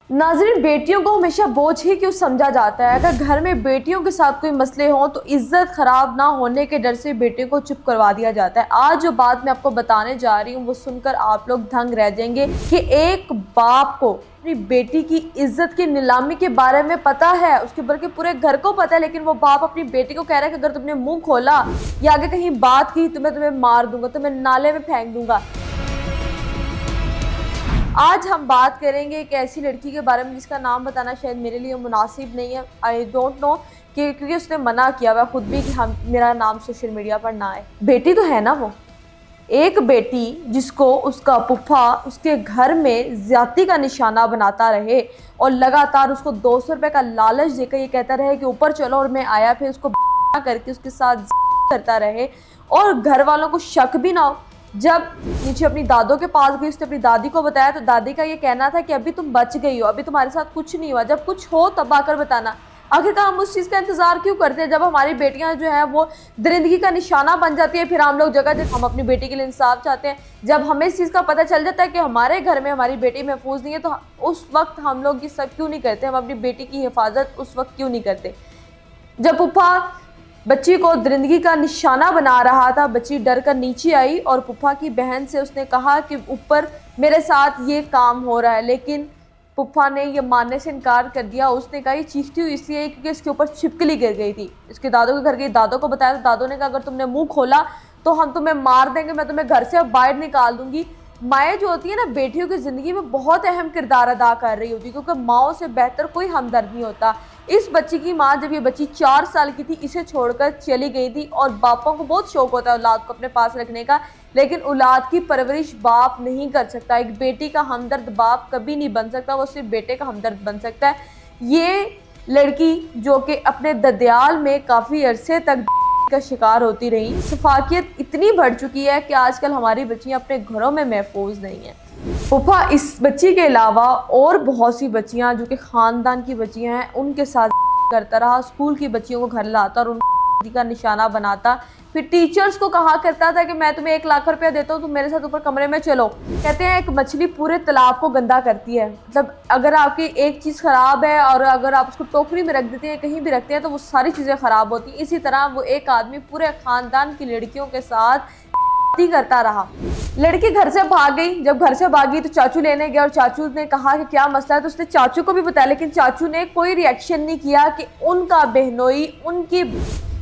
नाज़रीन, बेटियों को हमेशा बोझ ही क्यों समझा जाता है। अगर घर में बेटियों के साथ कोई मसले हों तो इज्जत खराब ना होने के डर से बेटियों को चुप करवा दिया जाता है। आज जो बात मैं आपको बताने जा रही हूँ वो सुनकर आप लोग दंग रह जाएंगे कि एक बाप को अपनी बेटी की इज्जत की नीलामी के बारे में पता है, उसके बल्कि पूरे घर को पता है, लेकिन वो बाप अपनी बेटी को कह रहा है कि अगर तुमने मुंह खोला या आगे कहीं बात की तो मैं तुम्हें मार दूंगा, तुम्हें नाले में फेंक दूंगा। आज हम बात करेंगे एक ऐसी लड़की के बारे में जिसका नाम बताना शायद मेरे लिए मुनासिब नहीं है। आई डोंट नो कि क्योंकि उसने मना किया हुआ खुद भी कि हम मेरा नाम सोशल मीडिया पर ना आए। बेटी तो है ना वो, एक बेटी जिसको उसका पुप्पा उसके घर में ज्यादती का निशाना बनाता रहे और लगातार उसको 200 रुपये का लालच देकर ये कहता रहे कि ऊपर चलो और मैं आया, फिर उसको करके उसके साथ करता रहे और घर वालों को शक भी ना हो। जब नीचे अपनी दादों के पास गई, उसने अपनी दादी को बताया तो दादी का ये कहना था कि अभी तुम बच गई हो, अभी तुम्हारे साथ कुछ नहीं हुआ, जब कुछ हो तब आकर बताना। आखिरकार हम उस चीज़ का इंतजार क्यों करते हैं जब हमारी बेटियां जो हैं वो दरिंदगी का निशाना बन जाती है। फिर हम लोग जगह जगह हम अपनी बेटी के लिए इंसाफ चाहते हैं। जब हमें इस चीज़ का पता चल जाता है कि हमारे घर में हमारी बेटी महफूज नहीं है तो उस वक्त हम लोग ये सब क्यों नहीं करते, हम अपनी बेटी की हिफाजत उस वक्त क्यों नहीं करते। जब पुप्पा बच्ची को दरिंदगी का निशाना बना रहा था, बच्ची डर कर नीचे आई और पुप्पा की बहन से उसने कहा कि ऊपर मेरे साथ ये काम हो रहा है, लेकिन पुप्पा ने ये मानने से इनकार कर दिया। उसने कहा ये चीखती हुई इसलिए क्योंकि इसके ऊपर छिपकली गिर गई थी। इसके दादों के घर गई, दादों को बताया तो दादों ने कहा अगर तुमने मुंह खोला तो हम तुम्हें मार देंगे, मैं तुम्हें घर से अब बाहर निकाल दूंगी। माएँ जो होती है ना, बेटियों की ज़िंदगी में बहुत अहम किरदार अदा कर रही होती है, क्योंकि माओं से बेहतर कोई हमदर्द नहीं होता। इस बच्ची की माँ, जब ये बच्ची 4 साल की थी, इसे छोड़कर चली गई थी और बापों को बहुत शौक होता है औलाद को अपने पास रखने का, लेकिन औलाद की परवरिश बाप नहीं कर सकता। एक बेटी का हमदर्द बाप कभी नहीं बन सकता, वो सिर्फ बेटे का हमदर्द बन सकता है। ये लड़की जो कि अपने ददियाल में काफ़ी अरसे तक का शिकार होती रही, सफाकियत इतनी बढ़ चुकी है कि आजकल हमारी बच्चियां अपने घरों में महफूज नहीं है। पुप्पा इस बच्ची के अलावा और बहुत सी बच्चियां जो कि ख़ानदान की बच्चियां हैं उनके साथ करता रहा। स्कूल की बच्चियों को घर लाता और उनका का निशाना बनाता। फिर टीचर्स को कहा करता था कि मैं तुम्हें 1 लाख रुपया देता हूँ, तुम मेरे साथ ऊपर कमरे में चलो। कहते हैं एक मछली पूरे तालाब को गंदा करती है। मतलब अगर आपकी एक चीज़ ख़राब है और अगर आप उसको टोकरी में रख देते हैं, कहीं भी रखते हैं, तो वो सारी चीज़ें ख़राब होती हैं। इसी तरह वो एक आदमी पूरे ख़ानदान की लड़कियों के साथ करता रहा। लड़की घर से भाग गई। जब घर से भागी तो चाचू लेने गया और चाचू ने कहा कि क्या मसला है, तो उसने चाचू को भी बताया, लेकिन चाचू ने कोई रिएक्शन नहीं किया कि उनका बहनोई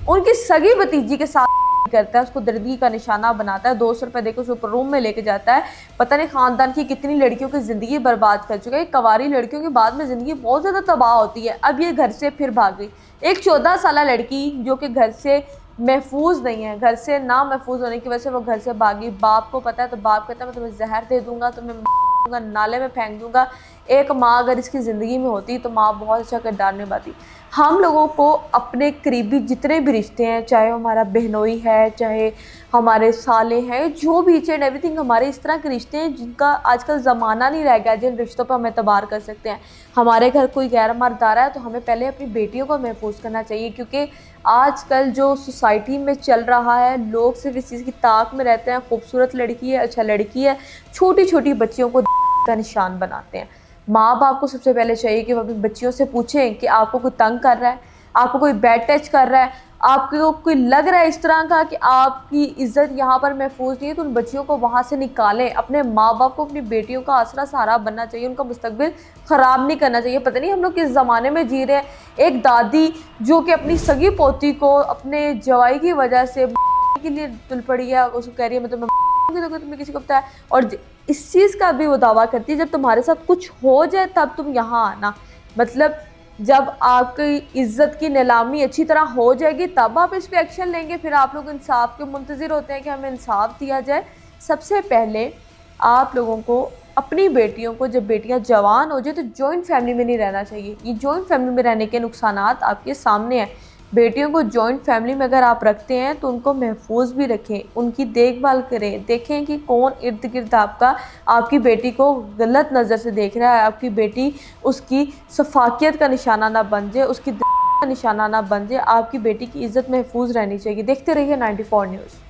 उनकी सगी भतीजी के साथ करता है, उसको दरिंदगी का निशाना बनाता है, 200 रुपये देकर उसे रूम में लेके जाता है। पता नहीं खानदान की कितनी लड़कियों की ज़िंदगी बर्बाद कर चुका है। कवारी लड़कियों की बाद में ज़िंदगी बहुत ज़्यादा तबाह होती है। अब ये घर से फिर भाग गई। एक 14 साल लड़की जो कि घर से महफूज नहीं है, घर से ना महफूज होने की वजह से वो घर से भागी। बाप को पता है तो बाप कहता है मैं तुम्हें जहर दे दूंगा, तुम्हें नाले में फेंक दूंगा। एक माँ अगर इसकी ज़िंदगी में होती तो माँ बहुत अच्छा किरदार निभाती। हम लोगों को अपने करीबी जितने भी रिश्ते हैं, चाहे हमारा बहनोई है, चाहे हमारे साले हैं, जो भी इच एंड एवरीथिंग हमारे इस तरह के रिश्ते हैं जिनका आजकल ज़माना नहीं रह गया, जिन रिश्तों पर हम एतबार कर सकते हैं। हमारे घर कोई गैर मर्द आ रहा है तो हमें पहले अपनी बेटियों को महफूज करना चाहिए, क्योंकि आजकल जो सोसाइटी में चल रहा है, लोग सिर्फ इस चीज़ की ताक में रहते हैं, खूबसूरत लड़की है, अच्छा लड़की है, छोटी छोटी बच्चियों को का निशान बनाते हैं। माँ बाप को सबसे पहले चाहिए कि वो अपनी बच्चियों से पूछें कि आपको कोई तंग कर रहा है, आपको कोई बैड टच कर रहा है, आपको कोई लग रहा है इस तरह का कि आपकी इज्जत यहाँ पर महफूज नहीं है, तो उन बच्चियों को वहाँ से निकालें। अपने माँ बाप को अपनी बेटियों का आसरा सहारा बनना चाहिए, उनका मुस्तकबिल ख़राब नहीं करना चाहिए। पता नहीं हम लोग किस ज़माने में जी रहे हैं। एक दादी जो कि अपनी सगी पोती को अपने जवाई की वजह से के लिए तुल पड़ी है, उसको कह रही है मैं तुम्हें किसी को पता है, और इस चीज़ का भी वो दावा करती है जब तुम्हारे साथ कुछ हो जाए तब तुम यहाँ आना। मतलब जब आपकी इज्जत की नीलामी अच्छी तरह हो जाएगी तब आप इस पर एक्शन लेंगे। फिर आप लोग इंसाफ के मुंतज़िर होते हैं कि हमें इंसाफ दिया जाए। सबसे पहले आप लोगों को अपनी बेटियों को, जब बेटियां जवान हो जाए तो जॉइंट फैमिली में नहीं रहना चाहिए। ये जॉइंट फैमिली में रहने के नुकसानात आपके सामने हैं। बेटियों को जॉइंट फैमिली में अगर आप रखते हैं तो उनको महफूज भी रखें, उनकी देखभाल करें, देखें कि कौन इर्द गिर्द आपकी बेटी को गलत नज़र से देख रहा है। आपकी बेटी उसकी सफाकियत का निशाना ना बन जाए, उसकी का निशाना ना बन जाए। आपकी बेटी की इज़्ज़त महफूज रहनी चाहिए। देखते रहिए 94 न्यूज़।